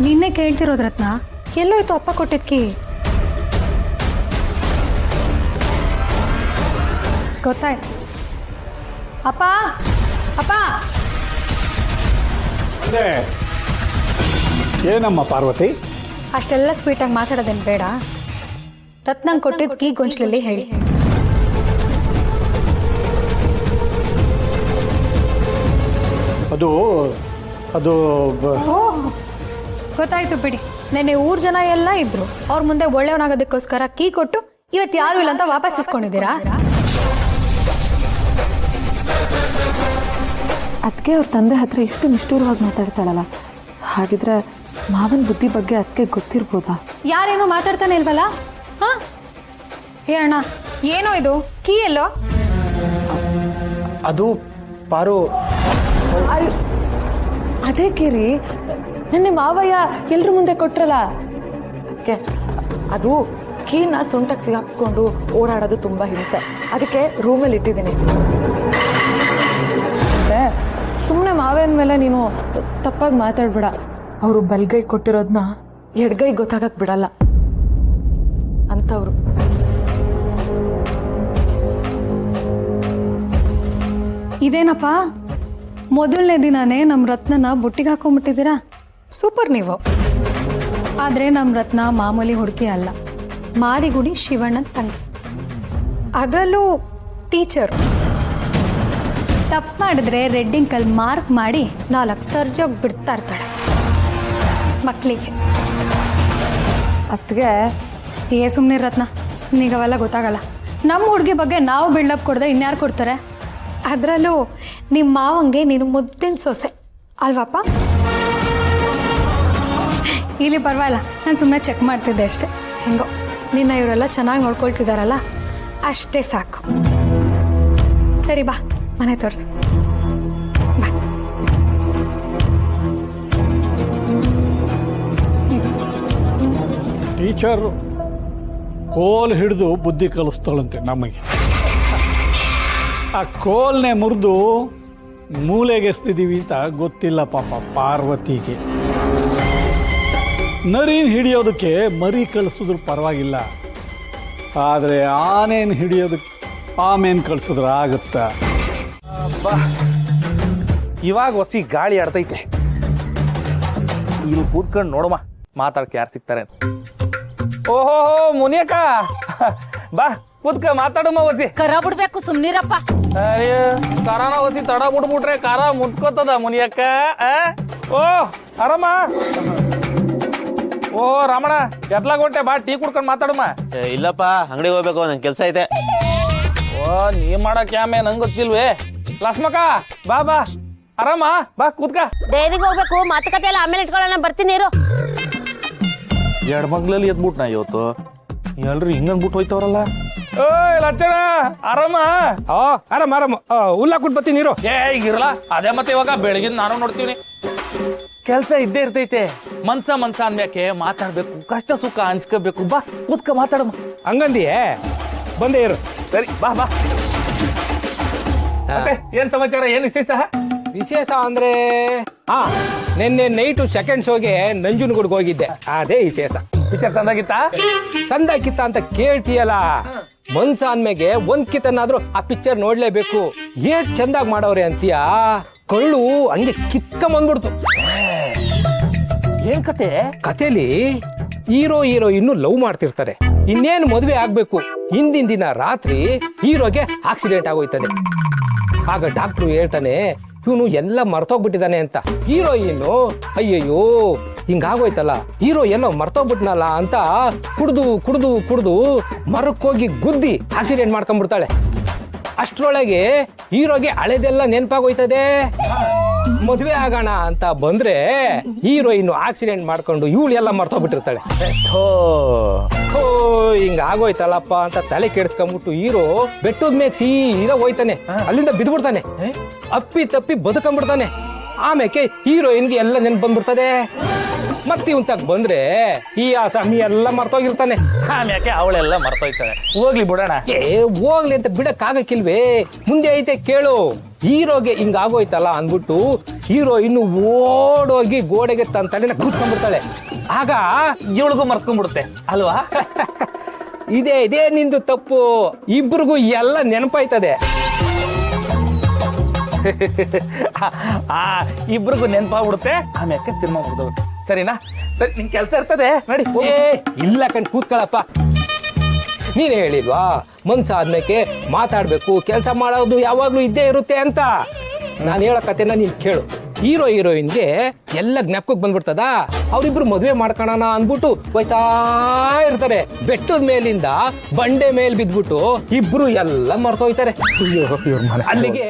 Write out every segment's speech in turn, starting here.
ನಿನ್ನೆ ಕೇಳ್ತಿರೋದು ರತ್ನ, ಎಲ್ಲೋಯ್ತು ಅಪ್ಪ ಕೊಟ್ಟಿದ್ಕಿ? ಗೊತ್ತಾಯ್ತು. ಅಪ್ಪ ಅಪ್ಪ. ಏನಮ್ಮ ಪಾರ್ವತಿ? ಅಷ್ಟೆಲ್ಲ ಸ್ವೀಟಾಗಿ ಮಾತಾಡೋದೇನು ಬೇಡ. ರತ್ನಂಗೆ ಕೊಟ್ಟಿದ್ದ ಕೀ ಗೊಂಚಲಲ್ಲಿ ಹೇಳಿ. ಅದು ಅದು ಓಹ್, ಗೊತ್ತಾಯ್ತು ಬಿಡಿ. ನೆನ್ನೆ ಊರ್ ಜನ ಎಲ್ಲ ಇದ್ರು, ಅವ್ರ ಮುಂದೆ ಒಳ್ಳೆಯವನಾಗೋದಕ್ಕೋಸ್ಕರ ಕೀ ಕೊಟ್ಟು ಇವತ್ತು ಯಾರು ಇಲ್ಲ ಅಂತ ವಾಪಸ್ ಇಸ್ಕೊಂಡಿದ್ದೀರಾ? ಅದಕ್ಕೆ ಅವ್ರ ತಂದೆ ಹತ್ರ ಇಷ್ಟು ನಿಷ್ಠೂರವಾಗಿ ಮಾತಾಡ್ತಾಳಲ್ಲ, ಹಾಗಿದ್ರೆ ಮಾವನ ಬುದ್ಧಿ ಬಗ್ಗೆ ಅದಕ್ಕೆ ಗೊತ್ತಿರ್ಬೋದಾ? ಯಾರೇನೋ ಮಾತಾಡ್ತಾನೆ ಇಲ್ವಲ್ಲ? ಹಾ ಅಣ್ಣ, ಏನೋ ಇದು ಕೀ ಎಲ್ಲೋ? ಅದು ಪಾರು, ಅದೇ ಕೇರಿ ನಿನ್ನೆ ಮಾವಯ್ಯ ಎಲ್ರ ಮುಂದೆ ಕೊಟ್ರಲ್ಲ, ಅದಕ್ಕೆ ಅದು ಕೀನ ಸೊಂಟಕ್ಕೆ ಸಿಗಾಕ್ಕೊಂಡು ಓಡಾಡೋದು ತುಂಬ ಹಿಂಸೆ, ಅದಕ್ಕೆ ರೂಮಲ್ಲಿ ಇಟ್ಟಿದ್ದೀನಿ. ಸುಮ್ಮನೆ ಮಾವಯ್ಯನ ಮೇಲೆ ನೀನು ತಪ್ಪಾಗಿ ಮಾತಾಡ್ಬೇಡ. ಅವರು ಬಲ್ಗೈ ಕೊಟ್ಟಿರೋದನ್ನ ಎಡ್ಗೈ ಗೊತ್ತಾಗಕ್ ಬಿಡಲ್ಲ ಅಂತವ್ರು. ಇದೇನಪ್ಪ, ಮೊದಲನೇ ದಿನಾನೇ ನಮ್ಮ ರತ್ನನ ಬುಟ್ಟಿಗೆ ಹಾಕೊಂಡ್ಬಿಟ್ಟಿದ್ದೀರಾ? ಸೂಪರ್ ನೀವು. ಆದರೆ ನಮ್ಮ ರತ್ನ ಮಾಮೂಲಿ ಹುಡುಗಿ ಅಲ್ಲ, ಮಾರಿಗುಡಿ ಶಿವಣ್ಣನ ತಂಗಿ, ಅದರಲ್ಲೂ ಟೀಚರು. ತಪ್ಪು ಮಾಡಿದ್ರೆ ರೆಡ್ಡಿಂಕಲ್ಲಿ ಮಾರ್ಕ್ ಮಾಡಿ 4 ಸರ್ಜೋಗಿ ಬಿಡ್ತಾ ಇರ್ತಾಳೆ ಮಕ್ಕಳಿಗೆ. ಅದಕ್ಕೆ ಸುಮ್ಮನೆ ರತ್ನ, ನೀಗವೆಲ್ಲ ಗೊತ್ತಾಗಲ್ಲ. ನಮ್ಮ ಹುಡುಗಿ ಬಗ್ಗೆ ನಾವು ಬಿಲ್ಡಪ್ ಕೊಡದೆ ಇನ್ಯಾರು ಕೊಡ್ತಾರೆ? ಅದರಲ್ಲೂ ನಿಮ್ಮ ಮಾವಂಗೆ ನೀನು ಮುದ್ದಿನ ಸೊಸೆ ಅಲ್ವಪ್ಪ? ಇಲ್ಲಿ ಪರವಾಗಿಲ್ಲ, ನಾನು ಸುಮ್ಮನೆ ಚೆಕ್ ಮಾಡ್ತಿದ್ದೆ ಅಷ್ಟೆ. ಹೆಂಗೋ ನಿನ್ನ ಇವರೆಲ್ಲ ಚೆನ್ನಾಗಿ ನೋಡ್ಕೊಳ್ತಿದ್ದಾರಲ್ಲ, ಅಷ್ಟೇ ಸಾಕು. ಸರಿ ಬಾ, ಮನೆ ತೋರಿಸು. ಟೀಚರ್ ಕೋಲ್ ಹಿಡಿದು ಬುದ್ಧಿ ಕಲಿಸ್ತಾಳಂತೆ ನಮಗೆ. ಆ ಕೋಲ್ನೇ ಮುರಿದು ಮೂಲೆಗೆ ಎಸ್ತಿದ್ದೀವಿ ಅಂತ ಗೊತ್ತಿಲ್ಲ ಪಾಪ ಪಾರ್ವತಿಗೆ. ನರಿನ ಹಿಡಿಯೋದಕ್ಕೆ ಮರಿ ಕಳಿಸಿದ್ರು ಪರವಾಗಿಲ್ಲ, ಆದರೆ ಆನೇನು ಹಿಡಿಯೋದಕ್ಕೆ ಆಮೇನ್ ಕಳಿಸಿದ್ರೆ ಆಗುತ್ತಾ? ಇವಾಗ ಹೊಸಿ ಗಾಳಿ ಆಡ್ತೈತೆ. ಇಲ್ಲಿ ಕೂತ್ಕೊಂಡು ನೋಡಮ್ಮ, ಮಾತಾಡಕ್ಕೆ ಯಾರು ಸಿಗ್ತಾರೆ ಅಂತ. ಓಹೋ ಮುನಿಯಕ್ಕ, ಬಾ ಕೂತ್ಕ ಮಾತಾಡಮ್ಮ. ಹೊಸಿ ಕರ ಬಿಡ್ಬೇಕು, ಸುಮ್ನಿರಪ್ಪ. ಅಯ್ಯ, ಕರಾನ ಹೊಸಿ ತಡ ಬಿಟ್ಬಿಟ್ರೆ ಕಾರ ಮುಟ್ಕೋತದ ಮುನಿಯಕ್ಕ. ಓ ಆರಾಮ? ಓ ರಾಮಣ್ಣ, ಎತ್ಲಾಗೊಟ್ಟೆ, ಬಾ ಟೀ ಕುಡ್ಕೊಂಡು ಮಾತಾಡಮ್ಮ. ಇಲ್ಲಪ್ಪ, ಅಂಗಡಿಗೆ ಹೋಗ್ಬೇಕು, ನಂಗೆ ಕೆಲಸ ಐತೆ. ಓ ನೀ ಮಾಡಕ್ ಯಾಮೆ ನಂಗೆ ಗೊತ್ತಿಲ್ವೇ. ಲಕ್ಷ್ಮಕ್ಕ ಬಾ ಬಾ, ಆರಾಮ? ಬಾ ಕೂತ್ಕ. ಡೈರಿಗೆ ಹೋಗ್ಬೇಕು, ಮಾತುಕತೆ ಎಲ್ಲ ಆಮೇಲೆ ಇಟ್ಕೊಳ್ಳೋಣ, ಬರ್ತೀನಿ ಇರು. ಎರಡ್ ಮಗ್ಲಲ್ಲಿ ಎದ್ಬಿಟ್ ನಾ ಇವತ್ತು. ಎಲ್ರು ಹಿಂಗಂದ್ಬಿಟ್ಟು ಹೋಯ್ತವ್ರಲ್ಲ. ಓಯ್ ಲಚ್ಚಣ, ಆರಾಮ? ಆರಾಮ ಆರಾಮ, ಹುಲ್ಲಾಕ್ಬಿಟ್ಟು ಬರ್ತೀನಿ ನೀರು. ಏ ಈಗಿರಲ್ಲ, ಅದೇ ಮತ್ತೆ ಇವಾಗ ಬೆಳಗಿನ ನಾನು ನೋಡ್ತೀವಿ. ಕೆಲ್ಸ ಇದ್ದೇ ಇರ್ತೈತೆ. ಮನ್ಸ ಅನ್ಮ್ಯಾಕೆ ಮಾತಾಡ್ಬೇಕು, ಕಷ್ಟ ಸುಖ ಅನ್ಸ್ಕೋಬೇಕು. ಬಾ ಕೂತ್ಕ ಮಾತಾಡಮ್ಮ. ಹಂಗಂದಿಯೇ, ಬಂದೇ ಇರು. ಸರಿ ಬಾ ಬಾ. ಮತ್ತೆ ಏನ್ ಸಮಾಚಾರ, ಏನ್ ವಿಶೇಷ? ವಿಶೇಷ ಅಂದ್ರೆ ನಿನ್ನೆ ನೈಟು ಸೆಕೆಂಡ್ ಶೋಗೆ ನಂಜನಗೂಡ್ಗೆ ಹೋಗಿದ್ದೆ, ಅದೇ ವಿಶೇಷ. ಪಿಕ್ಚರ್ ತಂದಾಗಿತ್ತಾ? ಚಂದಾಕಿತ್ತ ಅಂತ ಕೇಳ್ತೀಯಲ್ಲ, ಮನ್ಸ ಅಂದ್ಮೇಗೆ ಒಂದ್ ಕಿತನಾದ್ರೂ ಆ ಪಿಕ್ಚರ್ ನೋಡ್ಲೇಬೇಕು. ಏಟ್ ಚಂದಾಗ್ ಮಾಡವ್ರೆ ಅಂತೀಯ, ಕಳ್ಳು ಹಂಗೆ ಕಿತ್ಕೊಂಬಂದ್ಬಿಡ್ತು. ಏನ್ ಕತೆ? ಕಥೆಲಿ ಹೀರೋ ಇನ್ನೂ ಲವ್ ಮಾಡ್ತಿರ್ತಾರೆ. ಇನ್ನೇನು ಮದುವೆ ಆಗ್ಬೇಕು, ಹಿಂದಿನ ದಿನ ರಾತ್ರಿ ಹೀರೋಗೆ ಆಕ್ಸಿಡೆಂಟ್ ಆಗೋಯ್ತಾನೆ. ಆಗ ಡಾಕ್ಟ್ರು ಹೇಳ್ತಾನೆ, ಇವನು ಎಲ್ಲ ಮರ್ತೋಗ್ಬಿಟ್ಟಿದ್ದಾನೆ ಅಂತ. ಹೀರೋಯಿನ್ನು ಅಯ್ಯಯ್ಯೋ ಹಿಂಗಾಗೋಯ್ತಲ್ಲ, ಹೀರೋ ಎಲ್ಲೋ ಮರ್ತೋಗ್ಬಿಟ್ನಲ್ಲ ಅಂತ ಕುಡ್ದು ಮರಕ್ಕೋಗಿ ಗುದ್ದಿ ಆಕ್ಸಿಡೆಂಟ್ ಮಾಡ್ಕೊಂಡ್ಬಿಡ್ತಾಳೆ. ಅಷ್ಟ್ರೊಳಗೆ ಹೀರೋಗೆ ಹಳೆದೆಲ್ಲ ನೆನಪಾಗೋಯ್ತದೆ. ಮದುವೆ ಆಗೋಣ ಅಂತ ಬಂದ್ರೆ ಹೀರೋಯಿನ್ ಆಕ್ಸಿಡೆಂಟ್ ಮಾಡ್ಕೊಂಡು ಇವಳು ಎಲ್ಲ ಮರ್ತೋಗ್ಬಿಟ್ಟಿರ್ತಾಳೆ. ಹಿಂಗ ಆಗೋಯ್ತಲ್ಲಪ್ಪ ಅಂತ ತಲೆ ಕೆಡಿಸ್ಕೊಂಡ್ಬಿಟ್ಟು ಹೀರೋ ಬೆಟ್ಟದ ಮೇಲೆ ಸೀದಾ ಹೋಯ್ತಾನೆ, ಅಲ್ಲಿಂದ ಬಿದ್ಬಿಡ್ತಾನೆ. ಅಪ್ಪಿ ತಪ್ಪಿ ಬದುಕೊಂಡ್ಬಿಡ್ತಾನೆ. ಆಮೇಲೆ ಹೀರೋಯಿನ್ಗೆ ಎಲ್ಲ ನೆನ್ಪು ಬಂದ್ಬಿಡ್ತದೆ. ಮತ್ತೆ ಇವನ್ ತಗ್ ಬಂದ್ರೆ ಈ ಆಸಾಮಿ ಎಲ್ಲ ಮರ್ತೋಗಿರ್ತಾನೆ. ಆಮ್ಯಾಕೆ ಅವಳೆಲ್ಲ ಮರ್ತೋಯ್ತಾರೆ, ಹೋಗ್ಲಿ ಬಿಡೋಣ. ಹೋಗ್ಲಿ ಅಂತ ಬಿಡಕ್ ಆಗಕ್ಕಿಲ್ವೇ, ಮುಂದೆ ಐತೆ ಕೇಳು. ಹೀರೋಗೆ ಹಿಂಗ ಆಗೋಯ್ತಲ್ಲ ಅಂದ್ಬಿಟ್ಟು ಹೀರೋ ಇನ್ನು ಓಡೋಗಿ ಗೋಡೆಗೆ ತನ್ನ ತಲೆನ ಕೂತ್ಕೊಂಡ್ಬಿಡ್ತಾಳೆ. ಆಗ ಇವಳಿಗೂ ಮರ್ತ್ಕೊಂಡ್ಬಿಡುತ್ತೆ ಅಲ್ವಾ? ಇದೇ ನಿಂದು ತಪ್ಪು. ಇಬ್ರಿಗೂ ಎಲ್ಲ ನೆನಪಾಯ್ತದೆ. ಇಬ್ರಿಗೂ ನೆನಪಾಗ್ಬಿಡುತ್ತೆ, ಆಮ್ಯಾಕೆ ಸಿನಿಮಾ ಮುಗ್ದೋಗುತ್ತೆ. ಸರಿನಾ? ಸರಿ, ನಿನ್ ಕೆಲ್ಸ ಇರ್ತದೆ ನೋಡಿ. ಇಲ್ಲ ಕಣ್ ಕೂತ್ಕೊಳ್ಳಪ್ಪ. ನೀನೇ ಹೇಳಿಲ್ವಾ ಮನ್ಸಾದ್ಮೇಲೆ ಮಾತಾಡ್ಬೇಕು, ಕೆಲಸ ಮಾಡೋದು ಯಾವಾಗ್ಲೂ ಇದ್ದೇ ಇರುತ್ತೆ ಅಂತ. ನಾನು ಹೇಳೋ ಕಥೆನ ನೀನ್ ಕೇಳು. ಹೀರೋ ಹೀರೋಯಿನ್ಗೆ ಎಲ್ಲ ಜ್ಞಾಪಕಕ್ಕೆ ಬಂದ್ಬಿಡ್ತದ. ಅವ್ರಿಬ್ರು ಮದುವೆ ಮಾಡ್ಕೊಳೋಣ ಅಂದ್ಬಿಟ್ಟು ಹೋಯ್ತಾ ಇರ್ತಾರೆ. ಬೆಟ್ಟದ ಮೇಲಿಂದ ಬಂಡೆ ಮೇಲ್ ಬಿದ್ಬಿಟ್ಟು ಇಬ್ರು ಎಲ್ಲ ಮರ್ತೋಯ್ತಾರೆ. ಅಲ್ಲಿಗೆ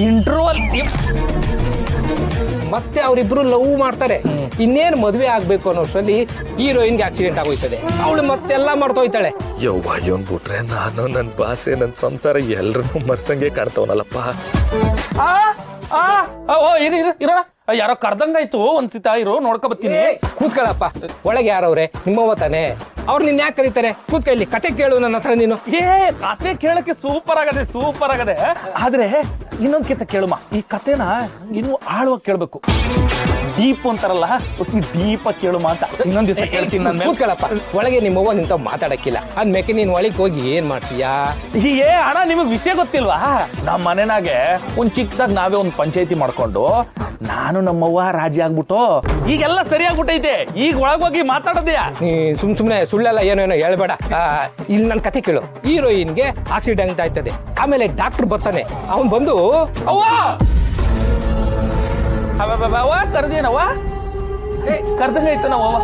ಇಂಟರ್ವಲ್ ಮತ್ತೆ ಅವರಿಬ್ರು ಲವ್ ಮಾಡ್ತಾರೆ. ಇನ್ನೇನು ಮದುವೆ ಆಗ್ಬೇಕು ಅನ್ನೋಷ್ಟರಲ್ಲಿ ಹೀರೋಯಿನ್ಗೆ ಆಕ್ಸಿಡೆಂಟ್ ಆಗೋಯ್ತದೆ. ಅವಳು ಮತ್ತೆಲ್ಲ ಮರ್ತೋಯ್ತಾಳೆ. ಯವ್ವ ಇವನ್ ಬಿಟ್ರೆ ನಾನು ನನ್ನ ಭಾಷೆ ನನ್ನ ಸಂಸಾರ ಎಲ್ರನ್ನೂ ಮರ್ಸಂಗೆ ಕಾಣ್ತವನಲ್ಲಪ್ಪ. ಇರೋಣ, ಯಾರೋ ಕರ್ದಂಗಾಯ್ತು, ಒಂದ್ಸಿತ ಇರು ನೋಡ್ಕೊ ಬರ್ತೀನಿ. ಕೂತ್ಕೊಳ್ಳಪ್ಪ. ಒಳಗೆ ಯಾರವ್ರೆ? ನಿಮ್ಮವ್ವ ತಾನೆ. ಅವ್ರು ನಿನ್ ಯಾಕೆ ಕರೀತಾರೆ? ಕೂತ್ಕೊಳ್ಳಿ, ಕತೆ ಕೇಳು ನನ್ನ ಹತ್ರ ನೀನು. ಕತೆ ಕೇಳಕ್ಕೆ ಸೂಪರ್ ಆಗದೆ. ಆದ್ರೆ ಇನ್ನೊಂದ್ ಕಿತ್ತ ಕೇಳುಮ, ಈ ಕತೆನ ಇನ್ನು ಆಳವಾಗಿ ಕೇಳ್ಬೇಕು. ದೀಪ ಅಂತಾರಲ್ಲ, ದೀಪ ಕೇಳುಮ ಅಂತ ಇನ್ನೊಂದ್ ದಿವಸ ಕೇಳ್ತೀನಿ ನಾನು. ಕೂತ್ಕೊಳ್ಳಪ್ಪ. ಒಳಗೆ ನಿಮ್ಮವ್ವ ನಿಂತ ಮಾತಾಡಕ್ಕಿಲ್ಲ ಅಂದ್ಮೇಕೆ ನೀನ್ ಒಳಗೆ ಹೋಗಿ ಏನ್ ಮಾಡ್ತೀಯಾ? ಅಣ್ಣ, ನಿಮಗ್ ವಿಷಯ ಗೊತ್ತಿಲ್ವಾ? ನಮ್ಮ ಮನೆನಾಗೆ ಒಂದ್ ಚಿಕ್ಕದಾಗ ನಾವೇ ಒಂದ್ ಪಂಚಾಯತಿ ಮಾಡ್ಕೊಂಡು ನಾನು ನಮ್ಮವ್ವ ರಾಜಿ ಆಗ್ಬಿಟ್ಟು ಈಗೆಲ್ಲ ಸರಿ ಆಗ್ಬಿಟ್ಟೈತೆ. ಈಗ ಒಳಗೋಗಿ ಮಾತಾಡೋದ್ಯಾ? ನೀ ಸುಮ್ನೆ ಸುಳ್ಳೆಲ್ಲ ಏನೇನೋ ಹೇಳ್ಬೇಡ. ಇಲ್ಲಿ ನನ್ ಕತೆ ಕೇಳು. ಹೀರೋಯಿನ್ಗೆ ಆಕ್ಸಿಡೆಂಟ್ ಆಯ್ತದೆ. ಆಮೇಲೆ ಡಾಕ್ಟರ್ ಬರ್ತಾನೆ. ಅವನ್ ಬಂದು ಅವ್ವ ಕರ್ದೇನವ್ವ, ಕರ್ದಂಗಾಯ್ತು ನಾವವ್ವ.